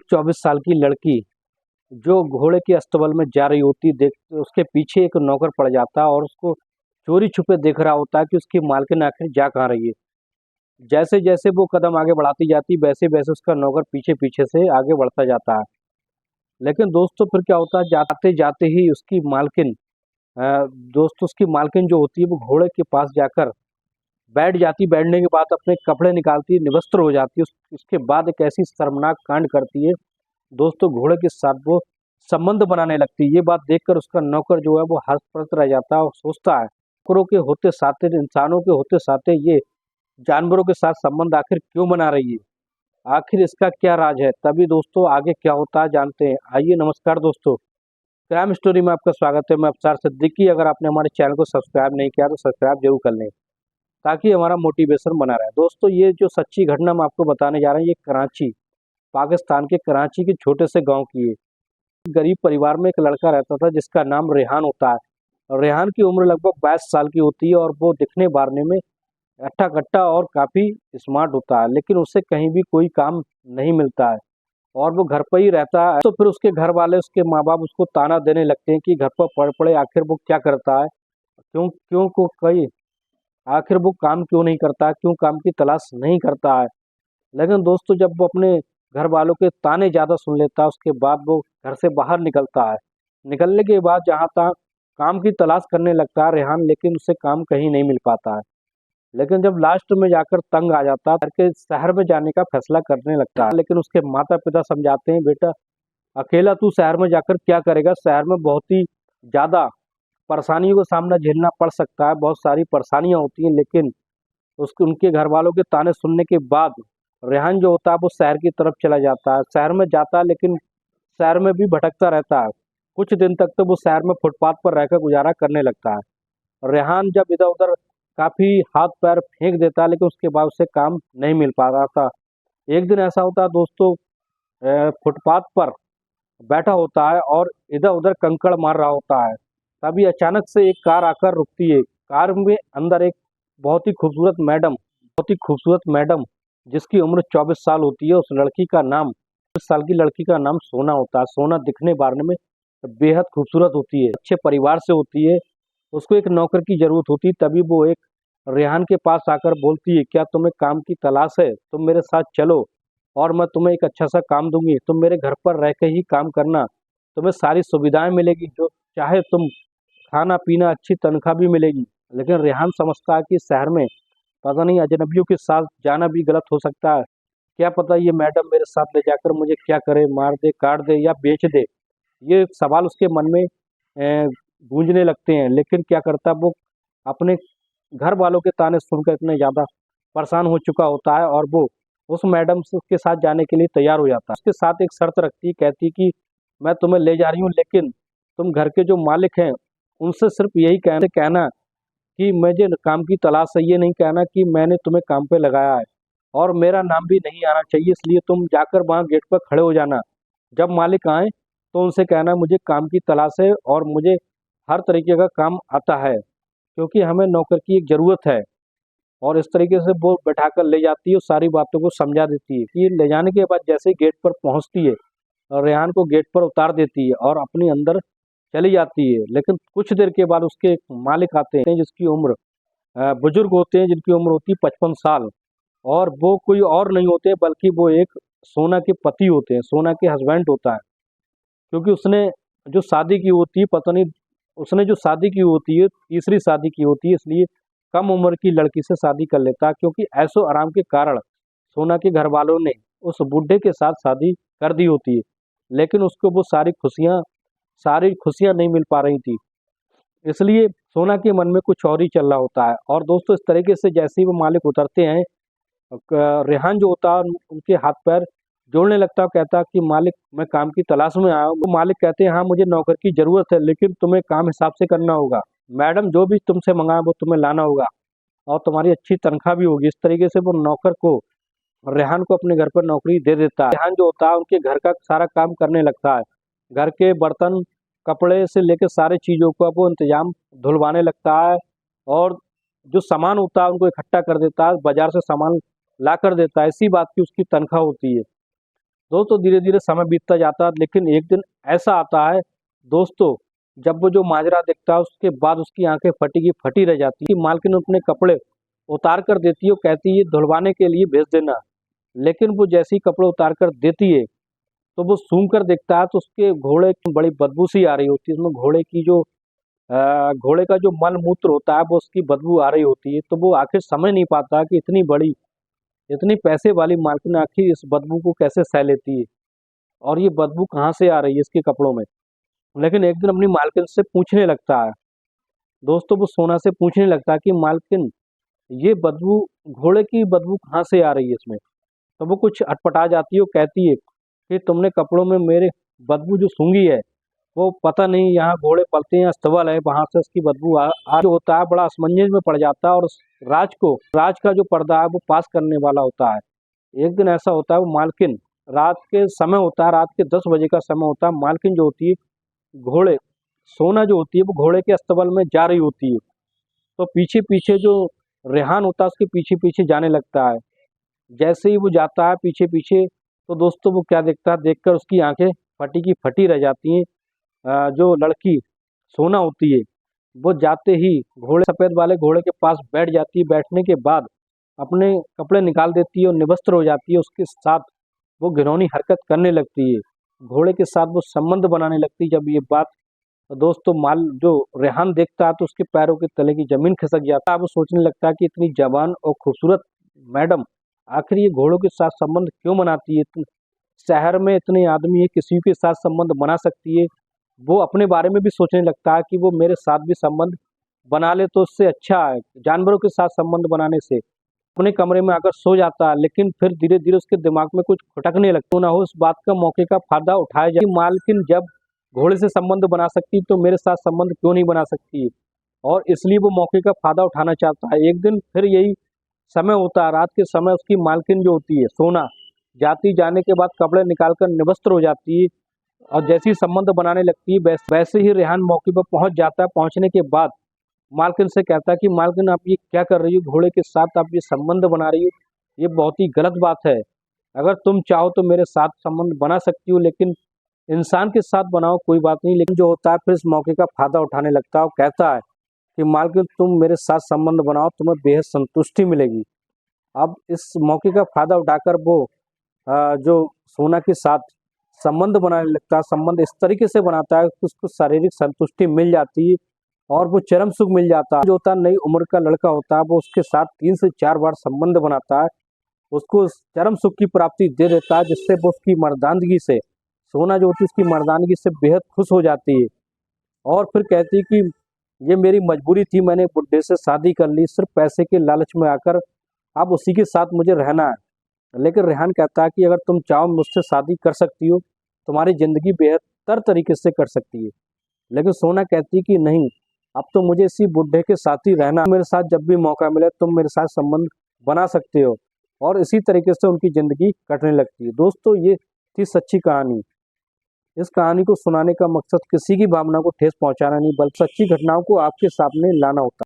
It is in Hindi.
एक 24 साल की लड़की जो घोड़े के अस्तबल में जा रही होती देख उसके पीछे एक नौकर पड़ जाता है और उसको चोरी छुपे देख रहा होता है कि उसकी मालकिन आखिर जा कहाँ रही है। जैसे जैसे वो कदम आगे बढ़ाती जाती वैसे वैसे उसका नौकर पीछे पीछे से आगे बढ़ता जाता है। लेकिन दोस्तों फिर क्या होता है, जाते जाते ही उसकी मालकिन उसकी मालकिन जो होती है वो घोड़े के पास जाकर बैठ जाती। बैठने के बाद अपने कपड़े निकालती है, निवस्त्र हो जाती है। उसके बाद एक ऐसी शर्मनाक कांड करती है दोस्तों, घोड़े के साथ वो संबंध बनाने लगती है। ये बात देखकर उसका नौकर जो है वो हतप्रत रह जाता है और सोचता है, नौकरों के होते साथे, इंसानों के होते साथे ये जानवरों के साथ संबंध आखिर क्यों बना रही है, आखिर इसका क्या राज है। तभी दोस्तों आगे क्या होता है जानते हैं। आइए, नमस्कार दोस्तों, क्राइम स्टोरी में आपका स्वागत है। मैं अफसार सिद्दीकी। अगर आपने हमारे चैनल को सब्सक्राइब नहीं किया तो सब्सक्राइब जरूर कर लें ताकि हमारा मोटिवेशन बना रहे। दोस्तों ये जो सच्ची घटना मैं आपको बताने जा रहा हूँ, ये कराची, पाकिस्तान के कराची के छोटे से गांव की है। गरीब परिवार में एक लड़का रहता था जिसका नाम रेहान होता है। और रेहान की उम्र लगभग 22 साल की होती है और वो दिखने बारने में अट्ठा कट्टा और काफ़ी स्मार्ट होता है, लेकिन उससे कहीं भी कोई काम नहीं मिलता है और वो घर पर ही रहता है। तो फिर उसके घर वाले, उसके माँ बाप उसको ताना देने लगते हैं कि घर पर पड़ पड़े आखिर वो क्या करता है, क्यों क्यों को कई आखिर वो काम क्यों नहीं करता है, क्यों काम की तलाश नहीं करता है। लेकिन दोस्तों जब वो अपने घर वालों के ताने ज़्यादा सुन लेता है उसके बाद वो घर से बाहर निकलता है। निकलने के बाद जहाँ तक काम की तलाश करने लगता है रेहान, लेकिन उसे काम कहीं नहीं मिल पाता है। लेकिन जब लास्ट में जाकर तंग आ जाता है करके शहर में जाने का फैसला करने लगता है। लेकिन उसके माता पिता समझाते हैं, बेटा अकेला तू शहर में जाकर क्या करेगा, शहर में बहुत ही ज़्यादा परेशानियों का सामना झेलना पड़ सकता है, बहुत सारी परेशानियाँ होती हैं। लेकिन उसके उनके घर वालों के ताने सुनने के बाद रेहान जो होता है वो शहर की तरफ चला जाता है। शहर में जाता है लेकिन शहर में भी भटकता रहता है। कुछ दिन तक तो वो शहर में फुटपाथ पर रहकर गुजारा करने लगता है। रेहान जब इधर उधर काफ़ी हाथ पैर फेंक देता है लेकिन उसके बाद उसे काम नहीं मिल पा रहा था। एक दिन ऐसा होता है दोस्तों, फुटपाथ पर बैठा होता है और इधर उधर कंकड़ मार रहा होता है। तभी अचानक से एक कार आकर रुकती है। कार में अंदर एक बहुत ही खूबसूरत मैडम जिसकी उम्र 24 साल होती है। उस लड़की का नाम 24 साल की लड़की का नाम सोना होता है। सोना दिखने बारने में बेहद खूबसूरत होती है, अच्छे परिवार से होती है। उसको एक नौकर की जरूरत होती है। तभी वो एक रेहान के पास आकर बोलती है, क्या तुम्हें काम की तलाश है, तुम मेरे साथ चलो और मैं तुम्हें एक अच्छा सा काम दूंगी। तुम मेरे घर पर रह के ही काम करना, तुम्हें सारी सुविधाएं मिलेगी, जो चाहे तुम, खाना पीना, अच्छी तनख्वाह भी मिलेगी। लेकिन रेहान समझता है कि शहर में पता नहीं अजनबियों के साथ जाना भी गलत हो सकता है। क्या पता ये मैडम मेरे साथ ले जाकर मुझे क्या करे, मार दे, काट दे या बेच दे। ये सवाल उसके मन में गूंजने लगते हैं। लेकिन क्या करता वो अपने घर वालों के ताने सुनकर इतने ज़्यादा परेशान हो चुका होता है और वो उस मैडम से के साथ जाने के लिए तैयार हो जाता है। उसके साथ एक शर्त रखती, कहती कि मैं तुम्हें ले जा रही हूँ लेकिन तुम घर के जो मालिक हैं उनसे सिर्फ यही कहना कि मुझे काम की तलाश है, ये नहीं कहना कि मैंने तुम्हें काम पे लगाया है। और मेरा नाम भी नहीं आना चाहिए, इसलिए तुम जाकर वहाँ गेट पर खड़े हो जाना। जब मालिक आए तो उनसे कहना मुझे काम की तलाश है और मुझे हर तरीके का काम आता है, क्योंकि हमें नौकर की एक ज़रूरत है। और इस तरीके से वो बैठाकर ले जाती है और सारी बातों को समझा देती है। कि ले जाने के बाद जैसे ही गेट पर पहुँचती है और रेहान को गेट पर उतार देती है और अपनी अंदर चली जाती है। लेकिन कुछ देर के बाद उसके मालिक आते हैं जिसकी उम्र, बुजुर्ग होते हैं जिनकी उम्र होती है 55 साल। और वो कोई और नहीं होते बल्कि वो एक सोना के पति होते हैं, सोना के हस्बैंड होता है। क्योंकि उसने जो शादी की होती है, पता नहीं उसने जो शादी की होती है तीसरी शादी की होती है, इसलिए कम उम्र की लड़की से शादी कर लेता है। क्योंकि ऐशो आराम के कारण सोना के घर वालों ने उस बुढ़े के साथ शादी कर दी होती है। लेकिन उसको वो सारी खुशियाँ नहीं मिल पा रही थी, इसलिए सोना के मन में कुछ और ही चल रहा होता है। और दोस्तों इस तरीके से जैसे ही वो मालिक उतरते हैं, रेहान जो होता है उनके हाथ पैर जोड़ने लगता है, कहता है कि मालिक मैं काम की तलाश में आया हूँ। वो मालिक कहते हैं हाँ मुझे नौकर की ज़रूरत है लेकिन तुम्हें काम हिसाब से करना होगा, मैडम जो भी तुमसे मंगाए वो तुम्हें लाना होगा और तुम्हारी अच्छी तनख्वाह भी होगी। इस तरीके से वो नौकर को, रेहान को अपने घर पर नौकरी दे देता है। रेहान जो होता है उनके घर का सारा काम करने लगता है। घर के बर्तन, कपड़े से लेकर सारी चीज़ों का वो इंतजाम धुलवाने लगता है। और जो सामान होता है उनको इकट्ठा कर देता है, बाजार से सामान ला कर देता है। इसी बात की उसकी तनख्वाह होती है। दोस्तों धीरे धीरे समय बीतता जाता है, लेकिन एक दिन ऐसा आता है दोस्तों, जब वो जो माजरा देखता है उसके बाद उसकी आंखें फटी की फटी रह जाती है। मालकिन अपने कपड़े उतार कर देती है, वो कहती है धुलवाने के लिए भेज देना। लेकिन वो जैसे ही कपड़े उतार कर देती है तो वो सूंघ कर देखता है तो उसके घोड़े की बड़ी बदबू सी आ रही होती है। उसमें घोड़े का जो मल मूत्र होता है वो उसकी बदबू आ रही होती है। तो वो आखिर समझ नहीं पाता कि इतनी पैसे वाली मालकिन आखिर इस बदबू को कैसे सह लेती है और ये बदबू कहाँ से आ रही है इसके कपड़ों में। लेकिन एक दिन अपनी मालकिन से पूछने लगता है दोस्तों, वो सोना से पूछने लगता है कि मालकिन ये बदबू, घोड़े की बदबू कहाँ से आ रही है इसमें। तो वो कुछ अटपटा जाती है, वो कहती है कि तुमने कपड़ों में मेरे बदबू जो सूंघी है, वो पता नहीं यहाँ घोड़े पलते हैं या अस्तबल है, वहां से उसकी बदबू आ जो होता है बड़ा असमंजस में पड़ जाता है और उस राज का जो पर्दा है वो पास करने वाला होता है। एक दिन ऐसा होता है, वो मालकिन रात के समय होता है, रात के 10 बजे का समय होता है। मालकिन जो होती है घोड़े सोना जो होती है वो घोड़े के अस्तबल में जा रही होती है। तो पीछे पीछे जो रेहान होता है उसके पीछे पीछे जाने लगता है। जैसे ही वो जाता है पीछे पीछे, तो दोस्तों वो क्या देखता है, देखकर उसकी आंखें फटी की फटी रह जाती हैं। जो लड़की सोना होती है वो जाते ही घोड़े सफ़ेद वाले घोड़े के पास बैठ जाती है। बैठने के बाद अपने कपड़े निकाल देती है और निवस्त्र हो जाती है। उसके साथ वो घिनौनी हरकत करने लगती है, घोड़े के साथ वो संबंध बनाने लगती है। जब ये बात दोस्तों माल जो रेहान देखता है तो उसके पैरों के तले की जमीन खिसक जाता है। वो सोचने लगता है कि इतनी जवान और खूबसूरत मैडम आखिर ये घोड़ों के साथ संबंध क्यों बनाती है। शहर में इतने आदमी है, किसी के साथ संबंध बना सकती है। वो अपने बारे में भी सोचने लगता है कि वो मेरे साथ भी संबंध बना ले तो उससे अच्छा है जानवरों के साथ संबंध बनाने से। अपने कमरे में आकर सो जाता है, लेकिन फिर धीरे धीरे उसके दिमाग में कुछ खटकने लगता ना हो इस बात का मौके का फायदा उठाया जाए। मालकिन जब घोड़े से संबंध बना सकती तो मेरे साथ संबंध क्यों नहीं बना सकती, और इसलिए वो मौके का फायदा उठाना चाहता है। एक दिन फिर यही समय होता है, रात के समय उसकी मालकिन जो होती है सोना जाने के बाद कपड़े निकालकर निवस्त्र हो जाती है और जैसे ही संबंध बनाने लगती है वैसे ही रेहान मौके पर पहुंच जाता है। पहुंचने के बाद मालकिन से कहता है कि मालकिन आप ये क्या कर रही हो, घोड़े के साथ आप ये संबंध बना रही हो, ये बहुत ही गलत बात है। अगर तुम चाहो तो मेरे साथ संबंध बना सकती हो, लेकिन इंसान के साथ बनाओ कोई बात नहीं। लेकिन जो होता है फिर इस मौके का फायदा उठाने लगता है और कहता है कि मालकिन तुम मेरे साथ संबंध बनाओ, तुम्हें बेहद संतुष्टि मिलेगी। अब इस मौके का फायदा उठाकर वो जो सोना के साथ संबंध बनाने लगता है। संबंध इस तरीके से बनाता है कि उसको शारीरिक संतुष्टि मिल जाती है और वो चरम सुख मिल जाता है। जो होता है नई उम्र का लड़का होता है, वो उसके साथ 3 से 4 बार संबंध बनाता है, उसको चरम सुख की प्राप्ति दे देता है, जिससे वो उसकी मर्दानगी से सोना जो होती है उसकी मर्दानगी से बेहद खुश हो जाती है और फिर कहती है कि ये मेरी मजबूरी थी, मैंने बुड्ढे से शादी कर ली सिर्फ पैसे के लालच में आकर, अब उसी के साथ मुझे रहना है। लेकिन रेहान कहता है कि अगर तुम चाहो मुझसे शादी कर सकती हो, तुम्हारी ज़िंदगी बेहतर तरीके से कर सकती है। लेकिन सोना कहती कि नहीं, अब तो मुझे इसी बुड्ढे के साथ ही रहना, मेरे साथ जब भी मौका मिले तुम मेरे साथ संबंध बना सकते हो। और इसी तरीके से उनकी ज़िंदगी कटने लगती है। दोस्तों ये थी सच्ची कहानी। इस कहानी को सुनाने का मकसद किसी की भावना को ठेस पहुंचाना नहीं, बल्कि सच्ची घटनाओं को आपके सामने लाना होता है।